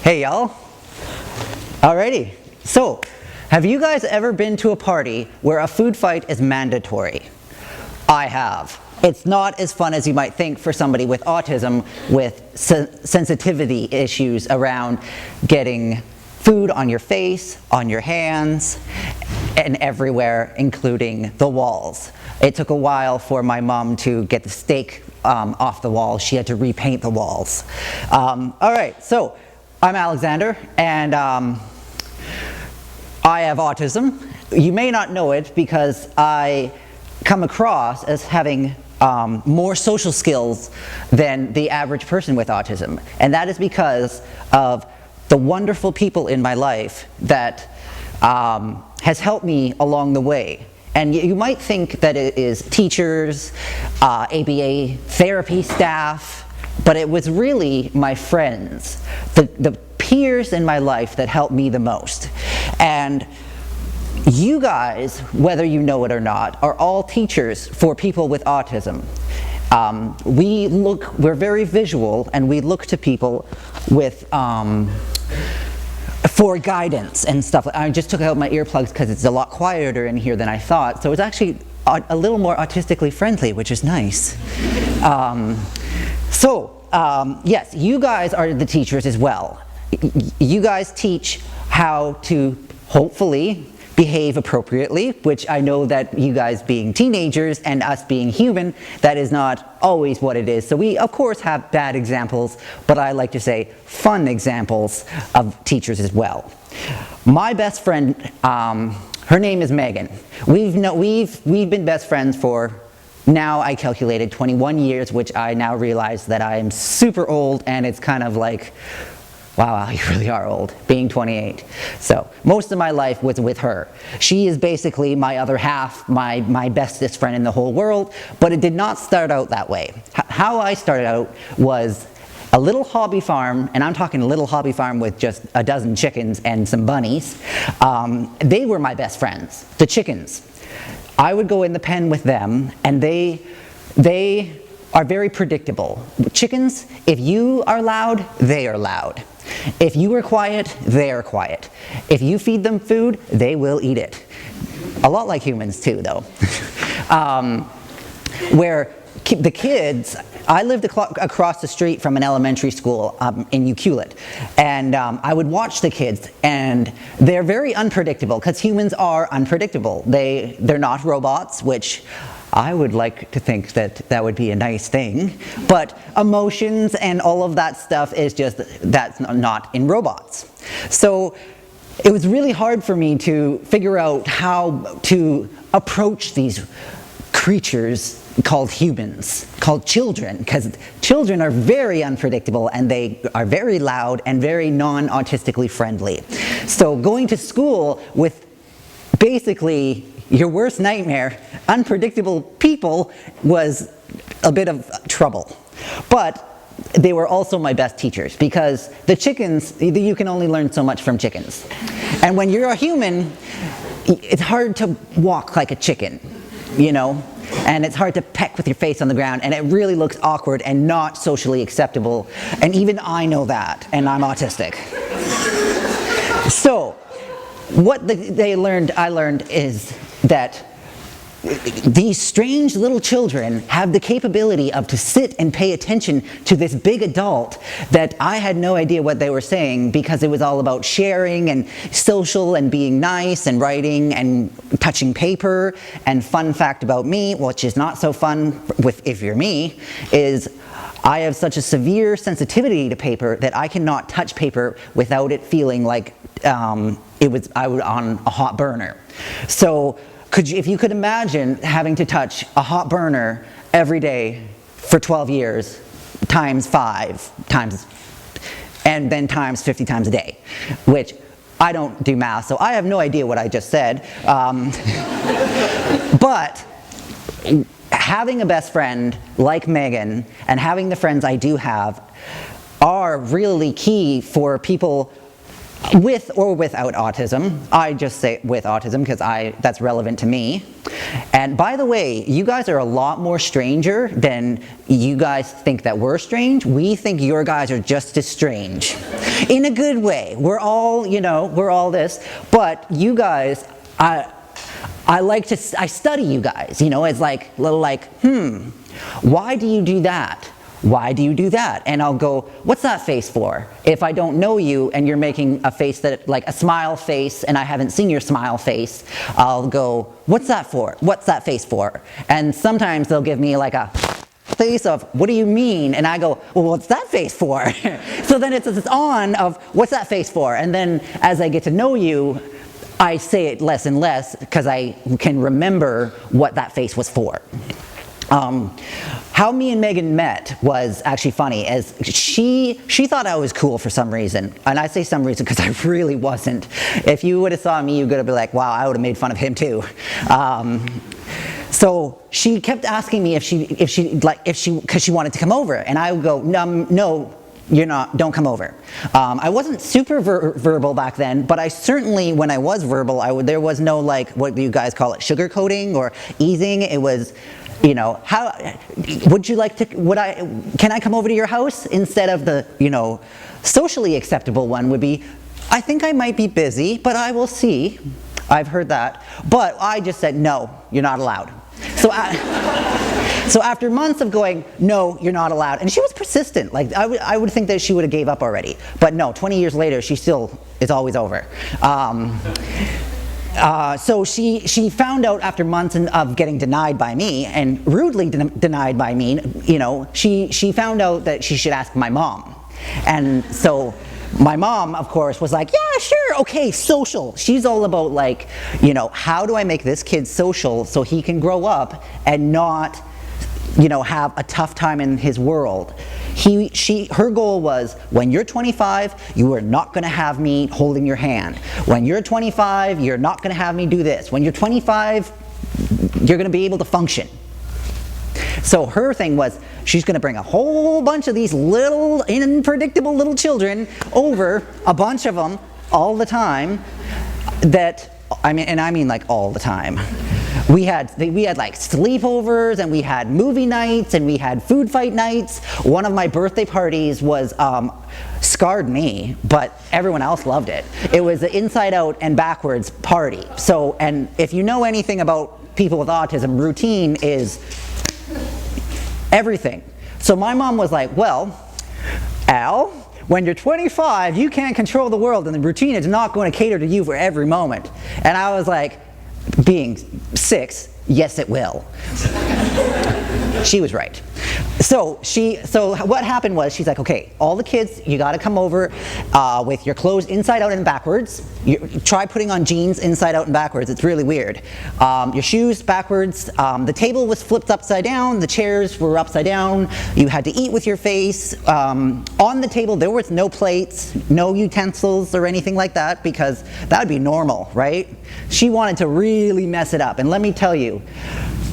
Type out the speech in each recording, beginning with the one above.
Hey y'all. Alrighty, so have you guys ever been to a party where a food fight is mandatory? I have. It's not as fun as you might think for somebody with autism with sensitivity issues around getting food on your face, on your hands, and everywhere, including the walls. It took a while for my mom to get the steak off the wall. She had to repaint the walls. Alright, so I'm Alexander, and I have autism. You may not know it because I come across as having more social skills than the average person with autism. And that is because of the wonderful people in my life that has helped me along the way. And you might think that it is teachers, ABA therapy staff, but it was really my friends, the peers in my life that helped me the most. And you guys, whether you know it or not, are all teachers for people with autism. We're very visual, and we look to people with for guidance and stuff. I just took out my earplugs because it's a lot quieter in here than I thought, so it's actually a little more autistically friendly, which is nice. Yes, you guys are the teachers as well. You guys teach how to hopefully behave appropriately, which I know that you guys being teenagers and us being human, that is not always what it is. So we of course have bad examples, but I like to say fun examples of teachers as well. My best friend, her name is Megan. We've been best friends for, now I calculated 21 years, which I now realize that I am super old, and it's kind of like, wow, you really are old, being 28. So most of my life was with her. She is basically my other half, my bestest friend in the whole world, but it did not start out that way. How I started out was a little hobby farm, and I'm talking a little hobby farm with just a dozen chickens and some bunnies. They were my best friends, the chickens. I would go in the pen with them, and they are very predictable. Chickens, if you are loud, they are loud. If you are quiet, they are quiet. If you feed them food, they will eat it. A lot like humans too, though. Where the kids, I lived across the street from an elementary school in Ucluelet, and I would watch the kids, and they're very unpredictable, because humans are unpredictable. They're not robots, which I would like to think that that would be a nice thing, but emotions and all of that stuff is just, that's not in robots. So it was really hard for me to figure out how to approach these creatures called humans, called children, because children are very unpredictable, and they are very loud and very non-autistically friendly. So going to school with basically your worst nightmare, unpredictable people, was a bit of trouble. But they were also my best teachers, because the chickens, you can only learn so much from chickens. And when you're a human, it's hard to walk like a chicken, you know? And it's hard to peck with your face on the ground, and it really looks awkward and not socially acceptable. And even I know that, and I'm autistic. So, what I learned is that these strange little children have the capability to sit and pay attention to this big adult that I had no idea what they were saying, because it was all about sharing and social and being nice and writing and touching paper. And fun fact about me, which is not so fun if you're me, is I have such a severe sensitivity to paper that I cannot touch paper without it feeling like I was on a hot burner. So if you could imagine having to touch a hot burner every day for 12 years, times 5, and then times 50 times a day, which I don't do math, so I have no idea what I just said. But having a best friend like Megan, and having the friends I do have, are really key for people with or without autism. I just say with autism because that's relevant to me. And by the way, you guys are a lot more stranger than you guys think that we're strange. We think your guys are just as strange. In a good way. We're all, we're all this. But you guys, I study you guys, it's like, why do you do that? Why do you do that? And I'll go, what's that face for? If I don't know you and you're making a face that, like a smile face, and I haven't seen your smile face, I'll go, what's that for? What's that face for? And sometimes they'll give me like a face of, what do you mean? And I go, well, what's that face for? So then it's this on of, what's that face for? And then as I get to know you, I say it less and less because I can remember what that face was for. How me and Megan met was actually funny, as she thought I was cool for some reason, and I say some reason because I really wasn't. If you would have saw me, you would have been like, wow, I would have made fun of him too. So she kept asking me because she wanted to come over, and I would go, no, you're not, don't come over. I wasn't super verbal back then, but I certainly, when I was verbal, there was no, like, what do you guys call it, sugarcoating or easing. It was, how would you like to, can I come over to your house? Instead of the, socially acceptable one would be, I think I might be busy, but I will see. I've heard that. But I just said, no, you're not allowed. So after months of going, no, you're not allowed, and she was persistent. Like, I would think that she would have gave up already. But no, 20 years later, she still is always over. So she found out after months of getting denied by me, and rudely denied by me, she found out that she should ask my mom. And so my mom, of course, was like, yeah, sure, okay, social. She's all about, like, how do I make this kid social so he can grow up and not, have a tough time in his world. Her goal was, when you're 25, you are not going to have me holding your hand. When you're 25, you're not going to have me do this. When you're 25, you're going to be able to function. So her thing was, she's going to bring a whole bunch of these little, unpredictable little children over, a bunch of them, all the time, I mean like all the time. We had like sleepovers, and we had movie nights, and we had food fight nights. One of my birthday parties was, scarred me, but everyone else loved it. It was an inside out and backwards party. So, and if you know anything about people with autism, routine is everything. So my mom was like, well, Al, when you're 25, you can't control the world, and the routine is not going to cater to you for every moment. And I was like, being 6, yes it will. She was right. So what happened was, she's like, okay, all the kids, you got to come over with your clothes inside out and backwards. Try putting on jeans inside out and backwards. It's really weird. Your shoes backwards. The table was flipped upside down. The chairs were upside down. You had to eat with your face. On the table, there was no plates, no utensils or anything like that, because that would be normal, right? She wanted to really mess it up. And let me tell you,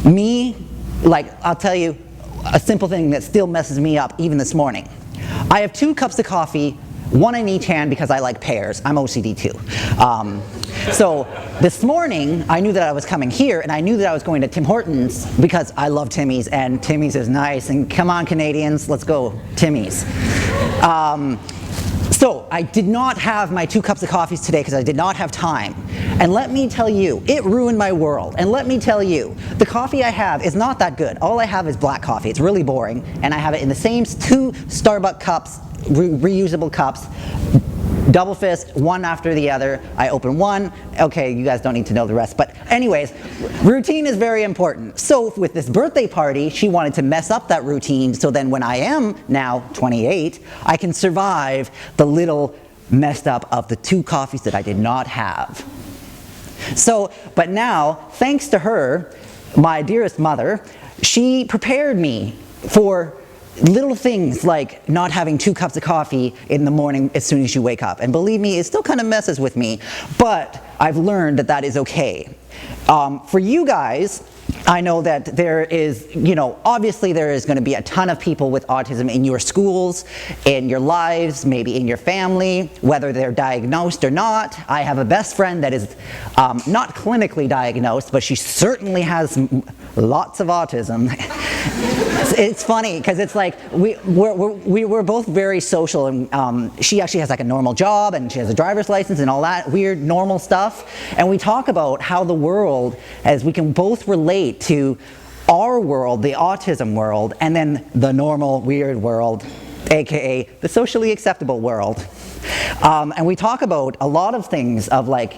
I'll tell you a simple thing that still messes me up even this morning. I have 2 cups of coffee, one in each hand, because I like pairs. I'm OCD too. So this morning, I knew that I was coming here, and I knew that I was going to Tim Hortons because I love Timmy's, and Timmy's is nice, and come on, Canadians, let's go Timmy's. So I did not have my 2 cups of coffee today because I did not have time. And let me tell you, it ruined my world. And let me tell you, the coffee I have is not that good. All I have is black coffee. It's really boring. And I have it in the same 2 Starbucks cups, reusable cups, double fist, one after the other. I open one. Okay, you guys don't need to know the rest. But anyways, routine is very important. So with this birthday party, she wanted to mess up that routine, so then when I am now 28, I can survive the little messed up of the 2 coffees that I did not have. So, but now, thanks to her, my dearest mother, she prepared me for little things like not having 2 cups of coffee in the morning as soon as you wake up. And believe me, it still kind of messes with me, but I've learned that that is okay. For you guys, I know that there is, obviously there is going to be a ton of people with autism in your schools, in your lives, maybe in your family, whether they're diagnosed or not. I have a best friend that is not clinically diagnosed, but she certainly has lots of autism. It's funny because it's like we're both very social, and she actually has like a normal job and she has a driver's license and all that weird normal stuff, and we talk about how the world, as we can both relate to our world, the autism world, and then the normal weird world, aka the socially acceptable world. And we talk about a lot of things of like,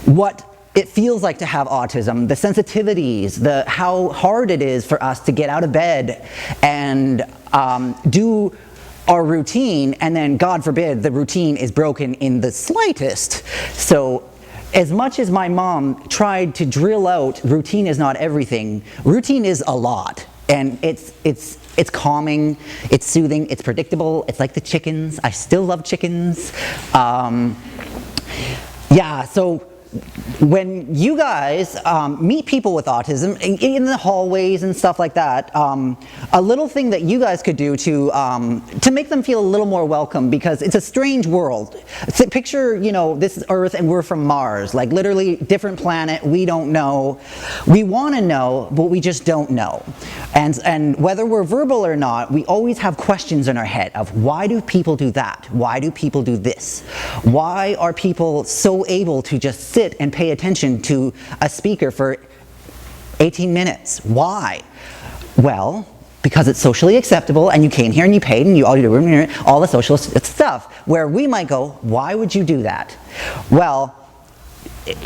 what it feels like to have autism, the sensitivities, how hard it is for us to get out of bed and do our routine, and then God forbid the routine is broken in the slightest. So as much as my mom tried to drill out routine is not everything, routine is a lot. And it's calming, it's soothing, it's predictable, it's like the chickens. I still love chickens. Yeah, so when you guys meet people with autism in the hallways and stuff like that, a little thing that you guys could do to make them feel a little more welcome, because it's a strange world. Picture, this is Earth and we're from Mars, like literally different planet, we don't know. We want to know, but we just don't know. And whether we're verbal or not, we always have questions in our head of why do people do that? Why do people do this? Why are people so able to just sit and pay attention to a speaker for 18 minutes? Why? Well, because it's socially acceptable and you came here and you paid and you all the social stuff, where we might go, why would you do that? Well,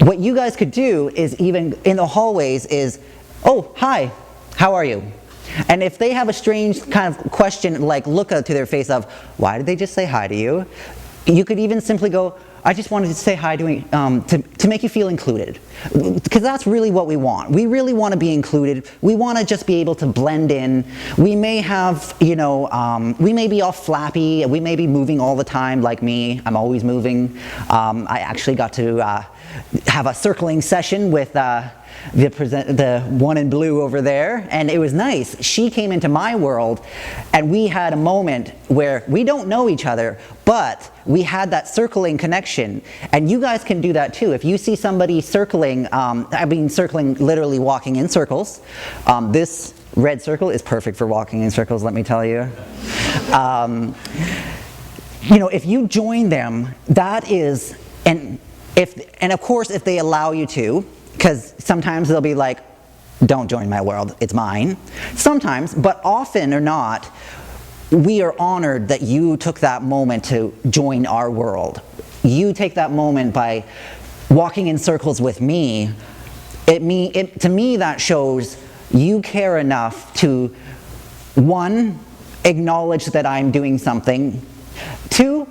what you guys could do is, even in the hallways, is, oh, hi, how are you? And if they have a strange kind of question, like look to their face of, why did they just say hi to you? You could even simply go, I just wanted to say hi to make you feel included. Because that's really what we want. We really want to be included. We want to just be able to blend in. We may have, we may be all flappy. We may be moving all the time like me. I'm always moving. I actually got to have a circling session with the one in blue over there, and it was nice. She came into my world and we had a moment where we don't know each other, but we had that circling connection. And you guys can do that too. If you see somebody circling, circling, literally walking in circles. This red circle is perfect for walking in circles, let me tell you. If you join them, that is, and of course if they allow you to, because sometimes they'll be like, don't join my world, it's mine. Sometimes, but often or not, we are honored that you took that moment to join our world. You take that moment by walking in circles with me. To me, that shows you care enough to, 1, acknowledge that I'm doing something. 2,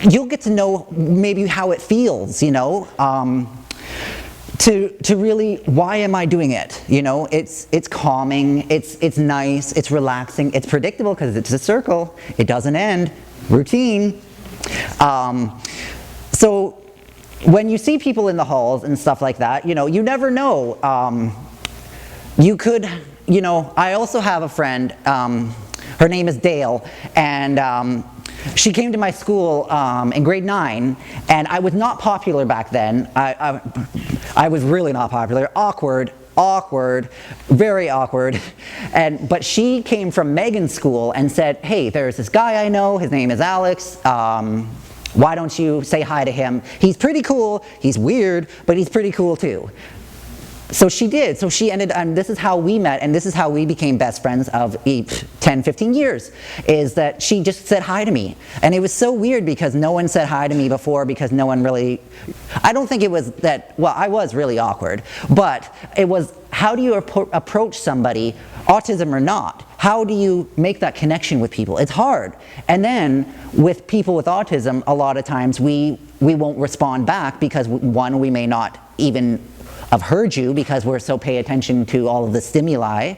you'll get to know maybe how it feels, to really, why am I doing it? It's calming, it's nice, it's relaxing, it's predictable because it's a circle, it doesn't end, routine. So when you see people in the halls and stuff like that, you never know. You could, I also have a friend, her name is Dale, and she came to my school in grade 9, and I was not popular back then. I was really not popular, awkward, very awkward. But she came from Megan's school and said, hey, there's this guy I know, his name is Alex. Why don't you say hi to him? He's pretty cool, he's weird, but he's pretty cool too. So she did. So she ended, and this is how we met, and this is how we became best friends of 10, 15 years, is that she just said hi to me. And it was so weird because no one said hi to me before, because no one really, I don't think it was that, well, I was really awkward, but it was, how do you approach somebody, autism or not? How do you make that connection with people? It's hard. And then with people with autism, a lot of times we won't respond back because, 1, we may not even have heard you because we're so pay attention to all of the stimuli.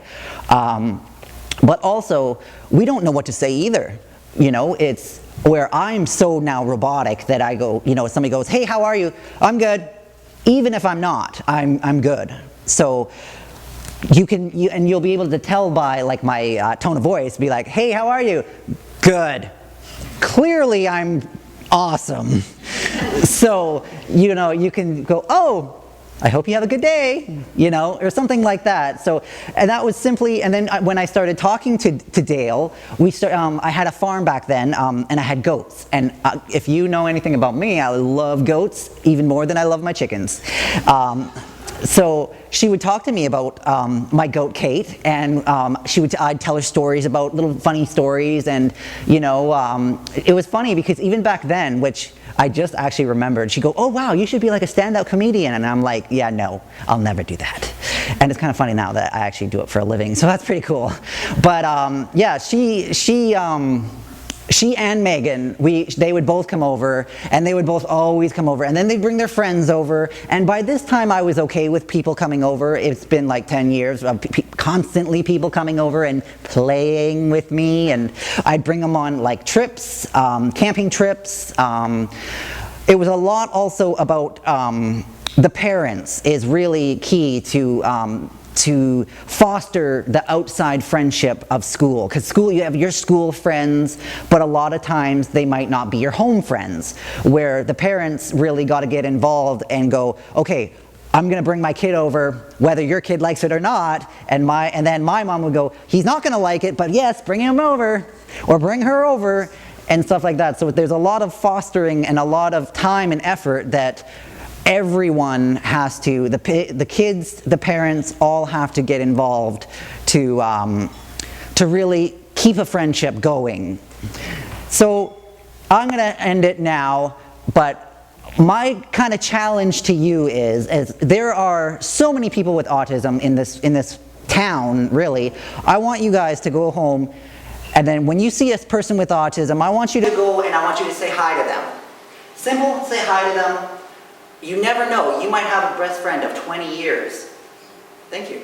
But also, we don't know what to say either. You know, it's where I'm so now robotic that I go, you know, somebody goes, hey, how are you? I'm good. Even if I'm not, I'm good. So and you'll be able to tell by like my tone of voice, be like, hey, how are you? Good. Clearly I'm awesome. So, you know, you can go, oh, I hope you have a good day, you know, or something like that. So, and that was simply, and then when I started talking to Dale, I had a farm back then, and I had goats. And if you know anything about me, I love goats even more than I love my chickens. So she would talk to me about my goat Kate, and I'd tell her stories about little funny stories, and you know, it was funny because even back then, which I just actually remembered, she'd go, oh wow, you should be like a stand-up comedian, and I'm like, yeah, no, I'll never do that. And it's kind of funny now that I actually do it for a living, so that's pretty cool. But yeah, she and Megan, they would both come over, and they would both always come over, and then they'd bring their friends over, and by this time I was okay with people coming over. It's been like 10 years of constantly people coming over and playing with me, and I'd bring them on like trips, camping trips. It was a lot also about the parents is really key to foster the outside friendship of school. Because school, you have your school friends, but a lot of times they might not be your home friends, where the parents really got to get involved and go, okay, I'm going to bring my kid over, whether your kid likes it or not, and then my mom would go, he's not going to like it, but yes, bring him over, or bring her over, and stuff like that. So there's a lot of fostering and a lot of time and effort that everyone has to, the kids, the parents, all have to get involved to really keep a friendship going. So I'm going to end it now, but my kind of challenge to you is there are so many people with autism in this town, really. I want you guys to go home, and then when you see a person with autism, I want you to go and I want you to say hi to them. Simple, say hi to them. You never know, you might have a best friend of 20 years. Thank you.